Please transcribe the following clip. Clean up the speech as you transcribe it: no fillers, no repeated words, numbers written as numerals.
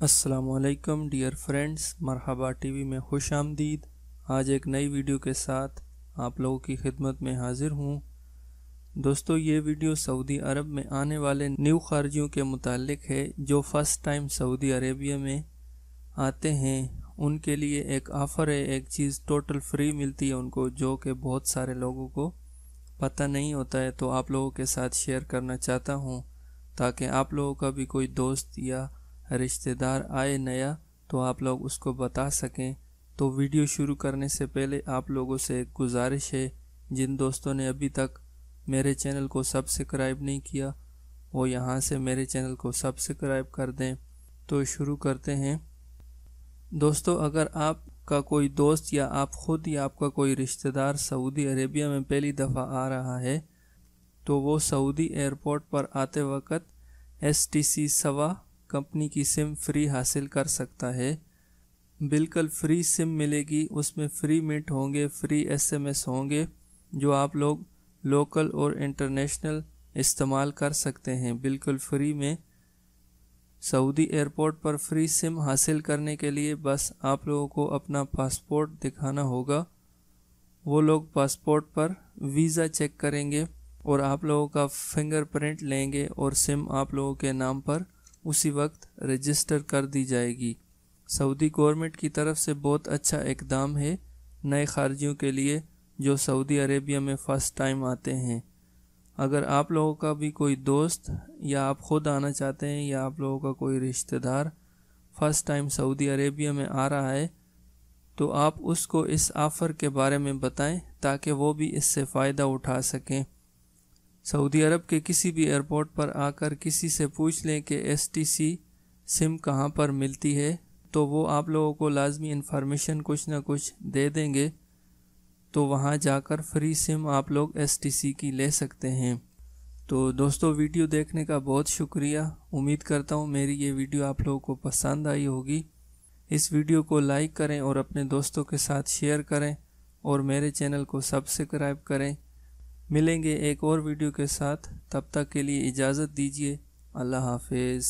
अस्सलाम वालेकुम dear friends, मरहबा TV में खुश आमदीद। आज एक नई वीडियो के साथ आप लोगों की खिदमत में हाजिर हूँ। दोस्तों, ये वीडियो सऊदी अरब में आने वाले न्यू खारजियों के मुतालिक है जो फ़र्स्ट टाइम सऊदी अरेबिया में आते हैं। उनके लिए एक ऑफ़र है, एक चीज़ टोटल फ्री मिलती है उनको, जो कि बहुत सारे लोगों को पता नहीं होता है। तो आप लोगों के साथ शेयर करना चाहता हूँ ताकि आप लोगों का भी कोई दोस्त या रिश्तेदार आए नया तो आप लोग उसको बता सकें। तो वीडियो शुरू करने से पहले आप लोगों से एक गुजारिश है, जिन दोस्तों ने अभी तक मेरे चैनल को सब्सक्राइब नहीं किया वो यहाँ से मेरे चैनल को सब्सक्राइब कर दें। तो शुरू करते हैं। दोस्तों, अगर आपका कोई दोस्त या आप ख़ुद या आपका कोई रिश्तेदार सऊदी अरेबिया में पहली दफ़ा आ रहा है तो वो सऊदी एयरपोर्ट पर आते वक्त STC सवा कंपनी की सिम फ्री हासिल कर सकता है। बिल्कुल फ्री सिम मिलेगी, उसमें फ्री मिनट होंगे, फ्री SMS होंगे जो आप लोग लोकल और इंटरनेशनल इस्तेमाल कर सकते हैं बिल्कुल फ्री में। सऊदी एयरपोर्ट पर फ्री सिम हासिल करने के लिए बस आप लोगों को अपना पासपोर्ट दिखाना होगा। वो लोग पासपोर्ट पर वीज़ा चेक करेंगे और आप लोगों का फिंगरप्रिंट लेंगे और सिम आप लोगों के नाम पर उसी वक्त रजिस्टर कर दी जाएगी। सऊदी गवर्नमेंट की तरफ से बहुत अच्छा इक़दाम है नए खारजियों के लिए जो सऊदी अरेबिया में फ़र्स्ट टाइम आते हैं। अगर आप लोगों का भी कोई दोस्त या आप ख़ुद आना चाहते हैं या आप लोगों का कोई रिश्तेदार फ़र्स्ट टाइम सऊदी अरेबिया में आ रहा है तो आप उसको इस ऑफ़र के बारे में बताएं ताकि वो भी इससे फ़ायदा उठा सकें। सऊदी अरब के किसी भी एयरपोर्ट पर आकर किसी से पूछ लें कि STC सिम कहाँ पर मिलती है तो वो आप लोगों को लाजमी इन्फॉर्मेशन कुछ ना कुछ दे देंगे। तो वहाँ जाकर फ्री सिम आप लोग STC की ले सकते हैं। तो दोस्तों, वीडियो देखने का बहुत शुक्रिया। उम्मीद करता हूँ मेरी ये वीडियो आप लोगों को पसंद आई होगी। इस वीडियो को लाइक करें और अपने दोस्तों के साथ शेयर करें और मेरे चैनल को सब्सक्राइब करें। मिलेंगे एक और वीडियो के साथ, तब तक के लिए इजाज़त दीजिए। अल्लाह हाफिज़।